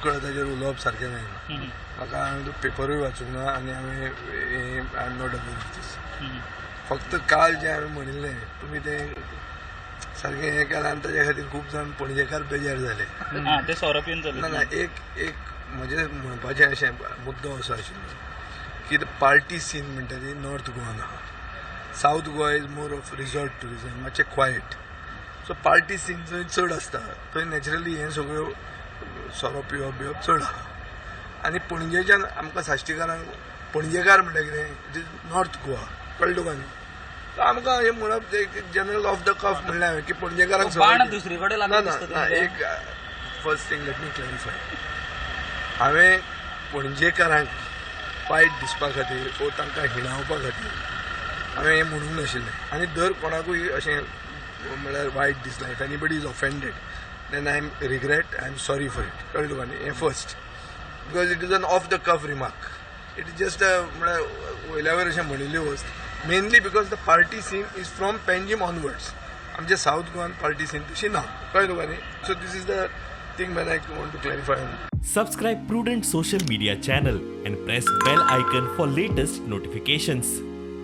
मोकळं ताजेर उलोवप सारकें जायना. म्हाका हांवें पेपरूय वाचूंक ना आनी हांवें I am not aware of this. फक्त काल जें हांवें म्हणिल्लें तुमी तें सारकें हें केलां आनी ताजे खातीर खूब जाण पणजेकार बेजार जाले. ते सोरोप येवन ना जालें. ना एक म्हजें म्हणपाचें अशें मुद्दो असो आशिल्लो की द पार्टी सीन म्हणटा ती नॉर्थ गोवान आहा. South Goa is more of resort tourism, मातशें क्वायट. सो पार्टी सीन थंय चड आसता. थंय नॅचरली हें सगळ्यो सोरो पिवप बिवप चड आहा. आनी पणजेच्यान आमकां साश्टीकारांक पणजेकार म्हणटा कितें इट इज नॉर्थ गोवा. कळ्ळें तुका न्ही. सो आमकां हें म्हणप जनरल ऑफ द कफ म्हणलें हांवें की पणजेकारांक बाण दुसरे कडेन ना लागला ना दिसता ना तुमकां. एक first thing let me clarify. हांवें पणजेकारांक वायट दिसपा खातीर वो तांकां हिणावपा खातीर हांवें हें म्हणूंक नाशिल्लें. आनी दर कोणाकूय अशें म्हळ्यार वायट दिसलें, if anybody is offended then I am regret, I am sorry for it. कळ्ळें तुका न्ही. हें first because it is an off the cuff remark. It is just म्हळ्यार वयल्या वयर अशें म्हणिल्ली वस्त. Mainly because the party scene is from Panjim onwards. आमच्या सावथ गोवान पार्टी सीन तशी ना. कळ्ळें तुका न्ही. So this is the thing when I want to clarify. Subscribe Prudent social media channel and press bell icon for latest notifications.